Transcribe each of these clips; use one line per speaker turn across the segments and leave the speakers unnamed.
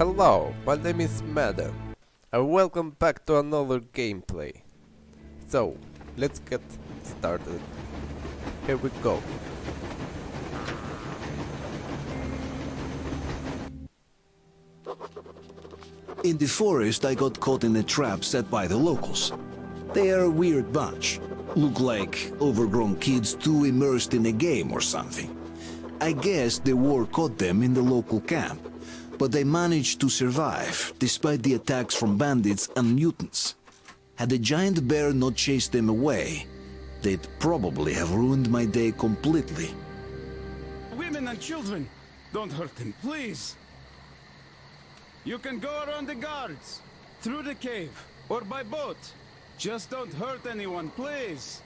Hello, my name is Madam, and welcome back to another gameplay. So, let's get started. Here we go.
In the forest, I got caught in a trap set by the locals. They are a weird bunch. Look like overgrown kids too immersed in a game or something. I guess the war caught them in the local camp, but they managed to survive, despite the attacks from bandits and mutants. Had the giant bear not chased them away, they'd probably have ruined my day completely.
Women and children, don't hurt them, please. You can go around the guards, through the cave, or by boat. Just don't hurt anyone, please.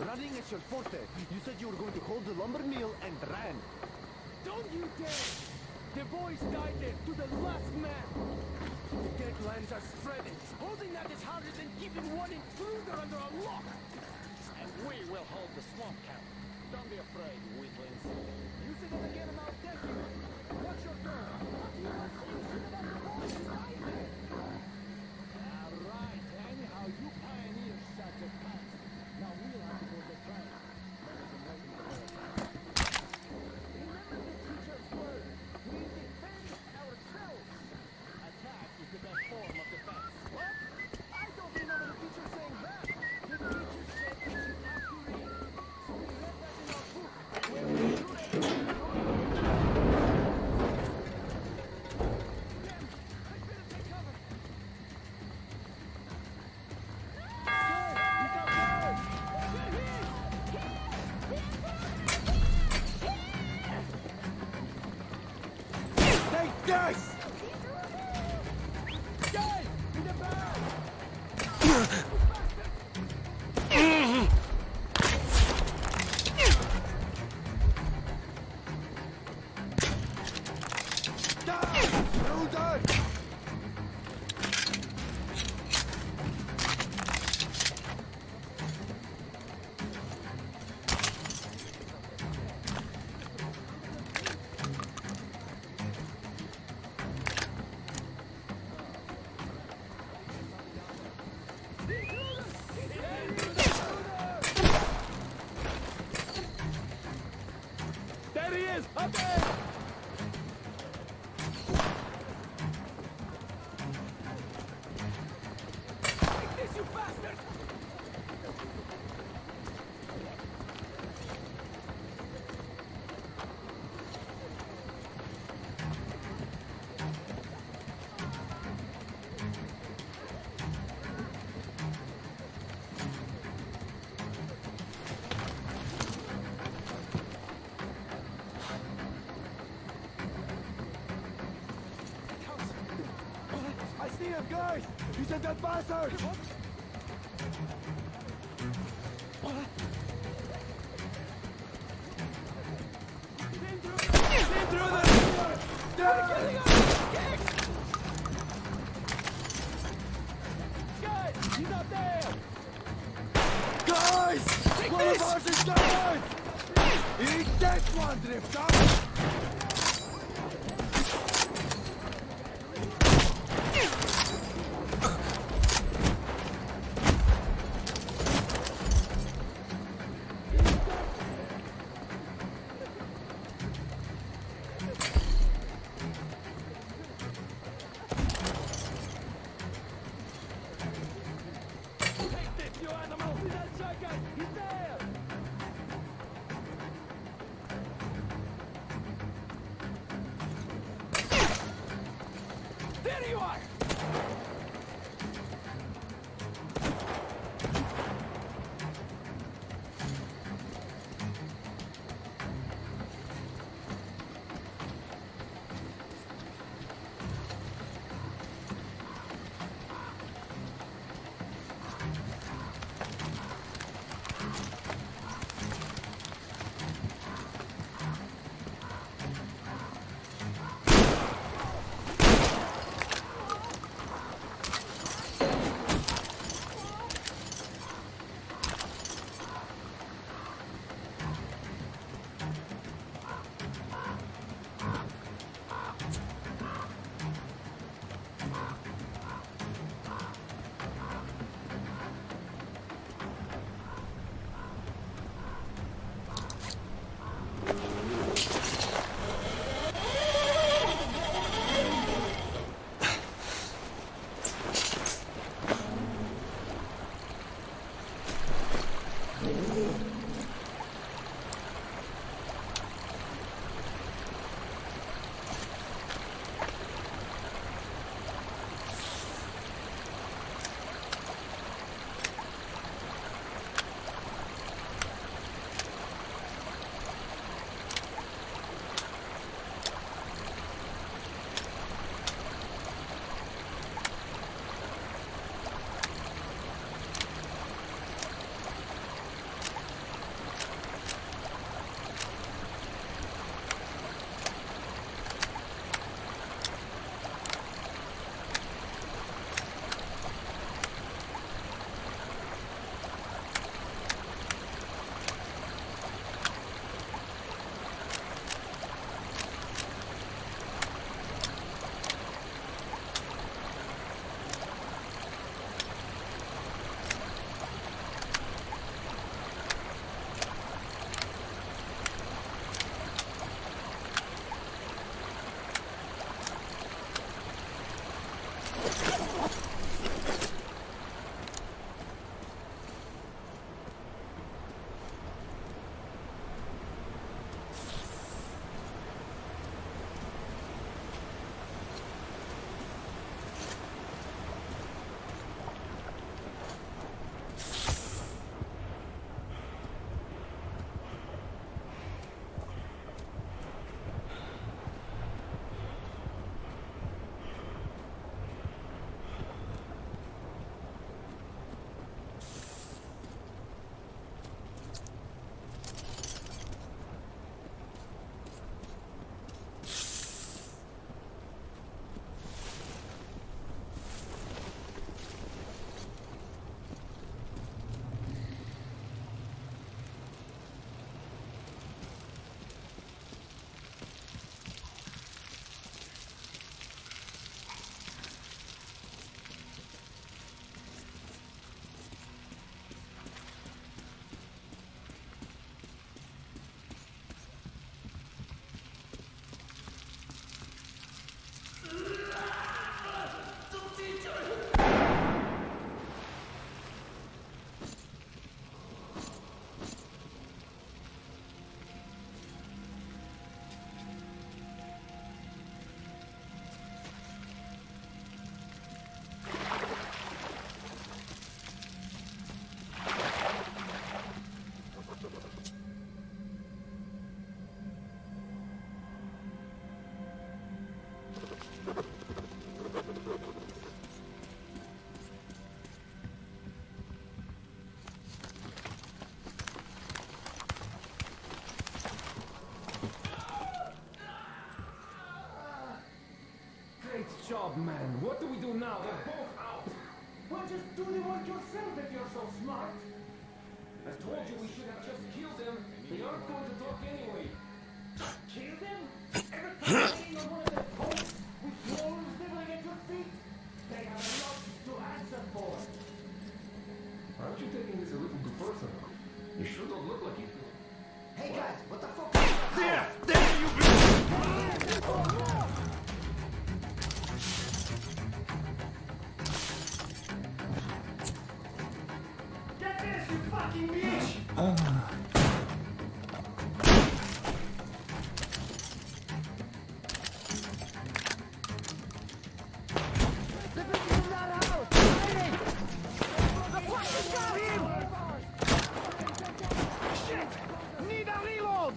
Running is your forte. You said you were going to hold the lumber mill and ran. Don't you dare! The boys died there to the last man. The deadlands are spreading. Holding that is harder than keeping one intruder under a lock. And we will hold the swamp camp. Don't be afraid, weaklings. You say that again and I'll deck you. What's your turn? All right. Anyhow, you pioneers shot your pants. Now we'll have to go to trial. Remember the teacher's word. We defend ourselves. Attack is the best form of defense. What? I don't remember the teacher saying that. The teacher said that you have to read. So we read that in our book. When we do it, Yes! Stay! In the back! There he is! Up there! Take this, you bastard! Guys! He's a dead bastard!
Guys, he's up there!
Guys! One of ours is down! Eat that one, Drifter!
Take this, you animal! See that shotgun? He's there! There you are!
job, man. What do we do now? They're both out.
Well, just do the work yourself if you're so smart.
I told you we should have just killed them. They aren't going to talk anyway.
Kill them? Ever tried laying on one of their coats with clothes nibbling at your feet? They have a lot to answer for.
Aren't you taking this a little too personal? You sure don't look like it.
Hey guys, what the fuck is that?
There you go!
Get this, you fucking bitch! The bitch is in that house! Hiding! The fucking got him! Shit! Need a reload!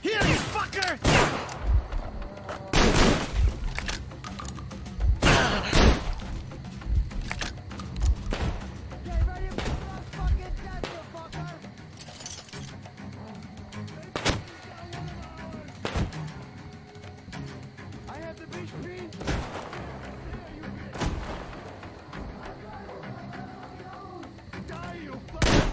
Here, you fucker! Get ready for the fucking death, you fucker! I have the beach beat. Die, you fucker!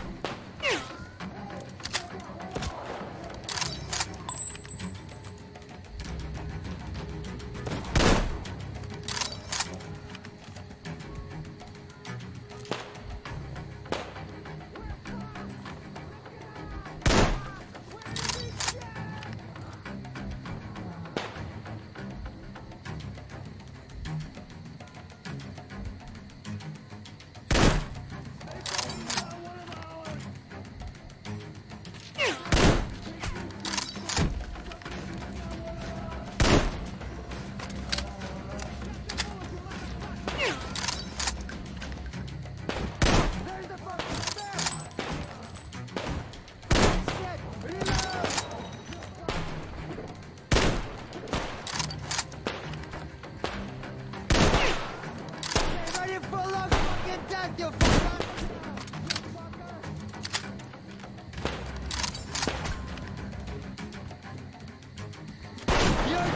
There's the fucking spare! Shit! Reload! Get ready for the fucking death, you fucker! You're...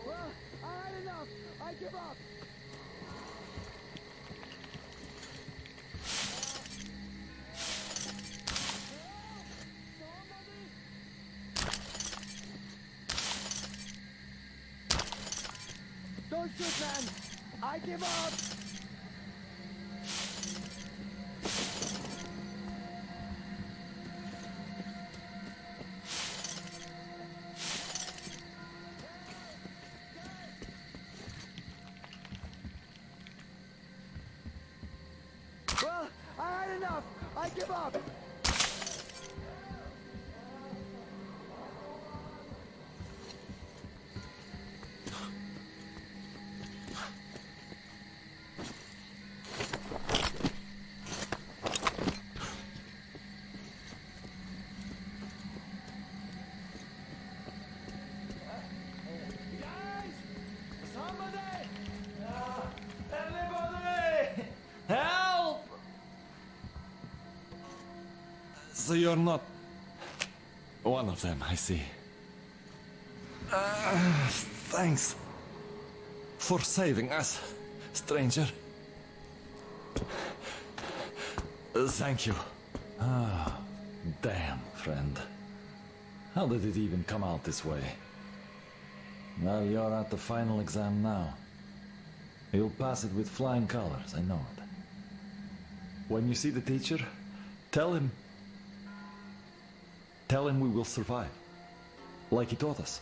Well, I had enough. I give up. Don't shoot, man. I give up. Well, I had enough. I give up. Guys! Somebody! Everybody! Help!
So you're not one of them, I see. Thanks for saving us, stranger. Thank you. Ah, damn, friend. How did it even come out this way? Well, you're at the final exam now. You'll pass it with flying colors, I know it. When you see the teacher, tell him we will survive, like he taught us.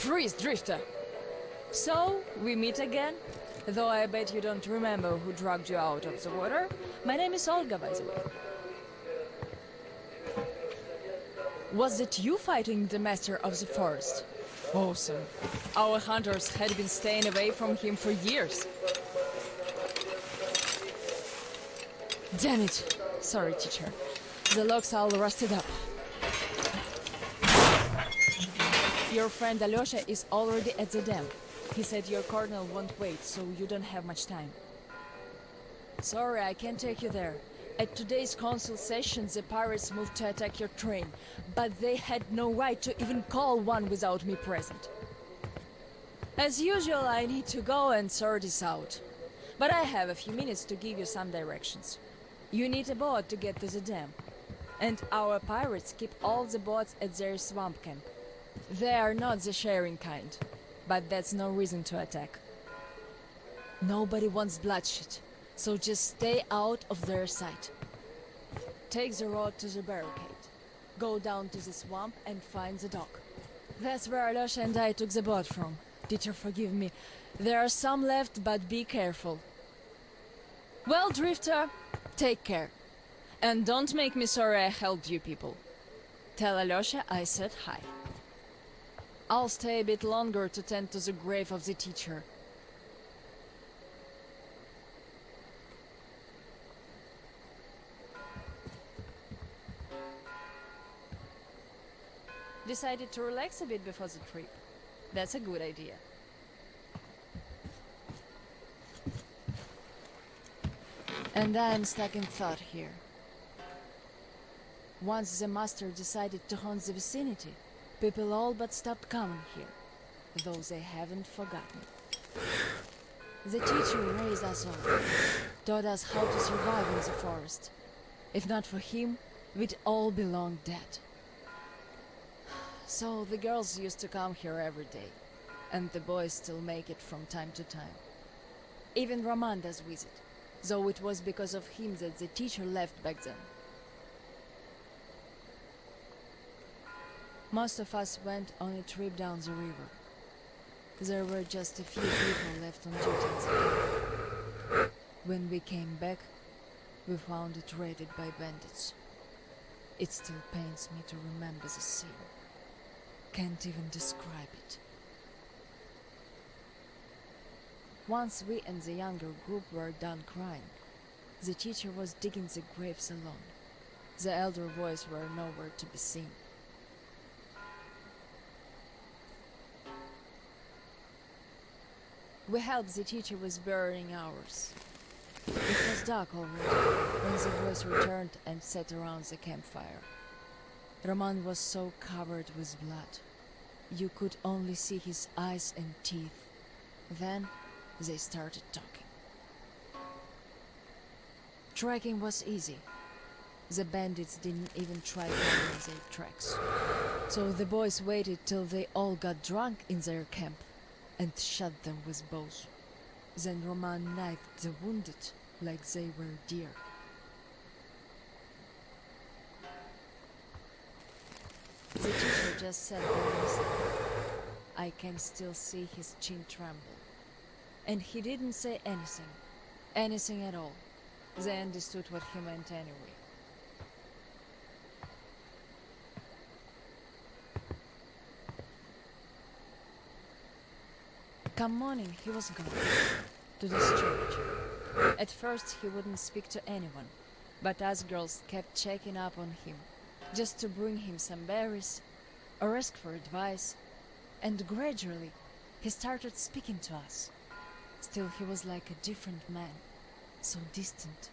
Freeze, Drifter! So, we meet again? Though I bet you don't remember who dragged you out of the water. My name is Olga, by the way. Was it you fighting the Master of the Forest? Awesome. Our hunters had been staying away from him for years. Damn it! Sorry, teacher. The lock's all rusted up. Your friend Alyosha is already at the dam. He said your colonel won't wait, so you don't have much time. Sorry, I can't take you there. At today's council session, the pirates moved to attack your train, but they had no right to even call one without me present. As usual, I need to go and sort this out. But I have a few minutes to give you some directions. You need a boat to get to the dam. And our pirates keep all the boats at their swamp camp. They are not the sharing kind, but that's no reason to attack. Nobody wants bloodshed, so just stay out of their sight. Take the road to the barricade. Go down to the swamp and find the dock. That's where Alyosha and I took the boat from. Teacher, forgive me. There are some left, but be careful. Well, Drifter, take care. And don't make me sorry I helped you people. Tell Alyosha I said hi. I'll stay a bit longer to tend to the grave of the teacher. Decided to relax a bit before the trip. That's a good idea. And I'm stuck in thought here. Once the master decided to haunt the vicinity, people all but stopped coming here, though they haven't forgotten. The teacher raised us all, taught us how to survive in the forest. If not for him, we'd all be long dead. So the girls used to come here every day, and the boys still make it from time to time. Even Roman does visit, though it was because of him that the teacher left back then. Most of us went on a trip down the river. There were just a few people left on duty in the camp. When we came back, we found it raided by bandits. It still pains me to remember the scene. Can't even describe it. Once we and the younger group were done crying, the teacher was digging the graves alone. The elder boys were nowhere to be seen. We helped the teacher with burying ours. It was dark already when the boys returned and sat around the campfire. Roman was so covered with blood. You could only see his eyes and teeth. Then they started talking. Tracking was easy. The bandits didn't even try following their tracks. So the boys waited till they all got drunk in their camp and shot them with bows. Then Roman knifed the wounded like they were deer. The teacher just sat there listening. I can still see his chin tremble. And he didn't say anything. Anything at all. They understood what he meant anyway. Come morning, he was gone. To this church. At first he wouldn't speak to anyone, but us girls kept checking up on him, just to bring him some berries, or ask for advice, and gradually he started speaking to us. Still he was like a different man, so distant.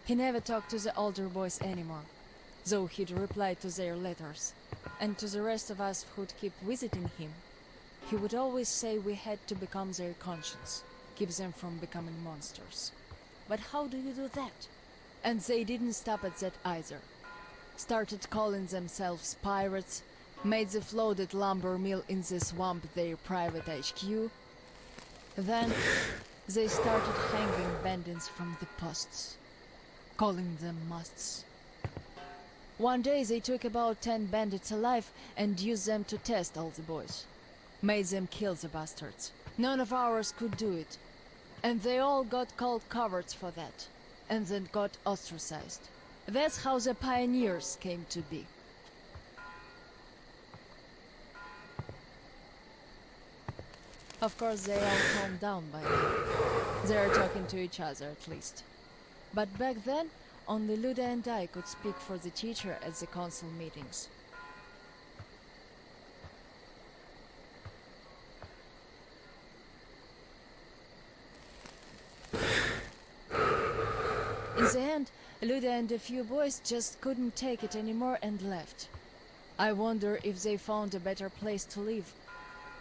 He never talked to the older boys anymore, though he'd reply to their letters. And to the rest of us who'd keep visiting him, he would always say we had to become their conscience, keep them from becoming monsters. But how do you do that? And they didn't stop at that either. Started calling themselves pirates, made the floated lumber mill in the swamp their private HQ. Then they started hanging bandits from the posts, calling them musts, One day they took about 10 bandits alive and used them to test all the boys. Made them kill the bastards. None of ours could do it. And they all got called cowards for that. And then got ostracized. That's how the pioneers came to be. Of course, they all calmed down by now. They're talking to each other, at least. But back then, only Luda and I could speak for the teacher at the council meetings. In the end, Luda and a few boys just couldn't take it anymore and left. I wonder if they found a better place to live.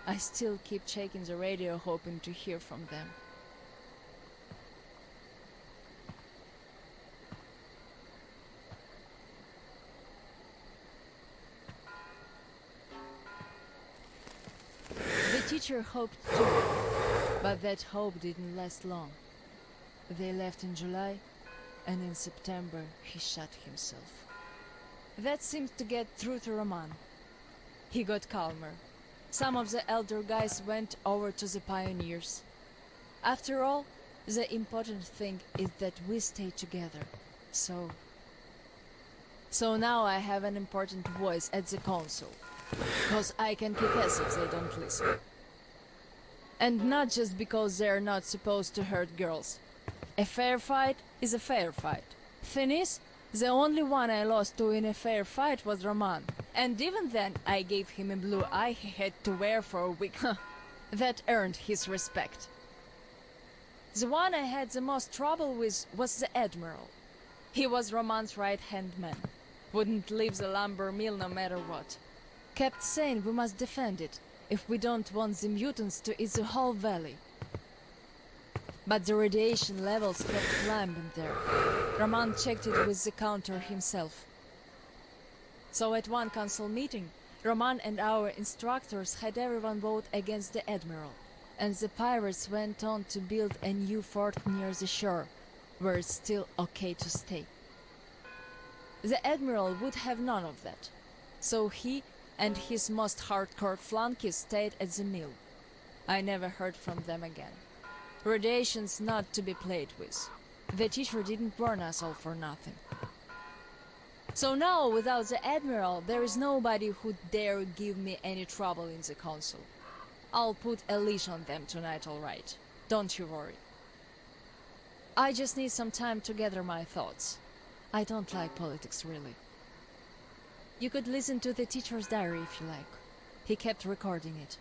I still keep checking the radio hoping to hear from them. The teacher hoped too, but that hope didn't last long. They left in July, and in September he shot himself. That seemed to get through to Roman. He got calmer. Some of the elder guys went over to the pioneers. After all, the important thing is that we stay together. So now I have an important voice at the council. 'Cause I can kick ass if they don't listen. And not just because they're not supposed to hurt girls. A fair fight is a fair fight. Thing is, the only one I lost to in a fair fight was Roman. And even then, I gave him a blue eye he had to wear for a week. That earned his respect. The one I had the most trouble with was the Admiral. He was Roman's right-hand man. Wouldn't leave the lumber mill no matter what. Kept saying we must defend it, if we don't want the mutants to eat the whole valley. But the radiation levels kept climbing there. Roman checked it with the counter himself. So at one council meeting, Roman and our instructors had everyone vote against the Admiral, and the pirates went on to build a new fort near the shore, where it's still okay to stay. The Admiral would have none of that, so he and his most hardcore flunkies stayed at the mill. I never heard from them again. Radiation's not to be played with. The teacher didn't warn us all for nothing. So now, without the Admiral, there is nobody who'd dare give me any trouble in the council. I'll put a leash on them tonight, all right. Don't you worry. I just need some time to gather my thoughts. I don't like politics, really. You could listen to the teacher's diary if you like. He kept recording it,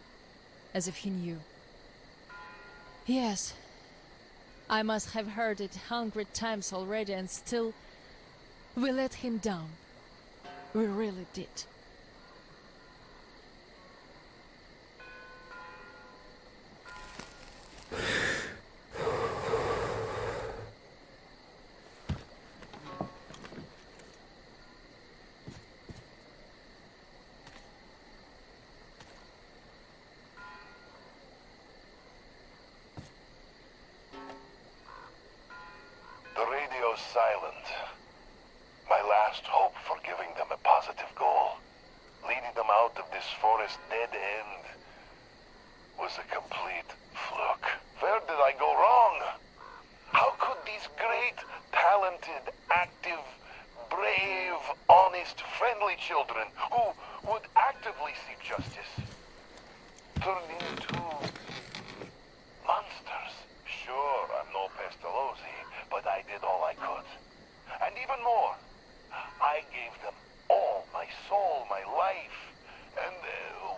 as if he knew. Yes, I must have heard it 100 times already, and still, we let him down. We really did.
Silent. My last hope for giving them a positive goal, leading them out of this forest dead end, was a complete fluke. Where did I go wrong? How could these great, talented, active, brave, honest, friendly children who would actively seek justice turn into monsters? Sure, I'm no Pestalozzi, but I did all I could. And even more, I gave them all my soul, my life. And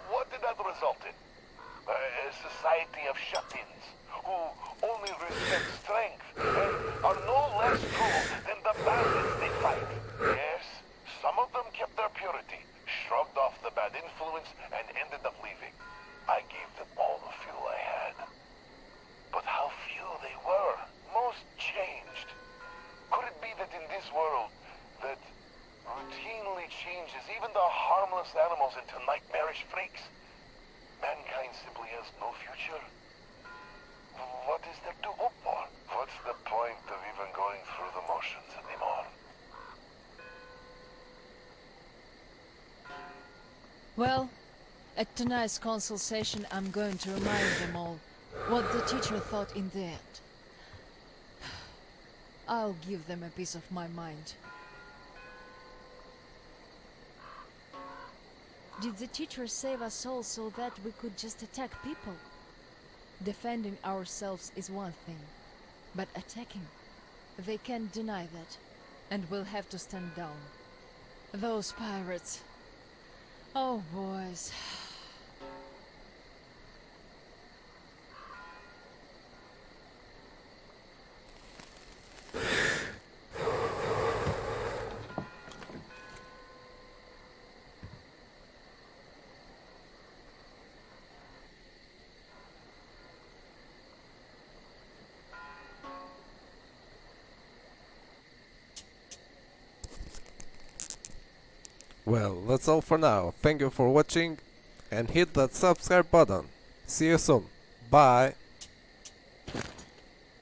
what did that result in? A society of shut-ins who only respect strength and are no less cruel than the bandits they fight. Yes, some of them kept their purity, shrugged off the bad influence, and ended up leaving. I gave them all the fuel I had. But how few they were. Most changed. Could it be that in this world that routinely changes even the harmless animals into nightmarish freaks, mankind simply has no future? What is there to hope for? What's the point of even going through the motions anymore?
Well, at tonight's council session, I'm going to remind them all what the teacher thought in the end. I'll give them a piece of my mind. Did the teacher save us all so that we could just attack people? Defending ourselves is one thing, but attacking, they can't deny that, and we'll have to stand down. Those pirates. Oh, boys.
Well, that's all for now. Thank you for watching and hit that subscribe button. See you soon. Bye.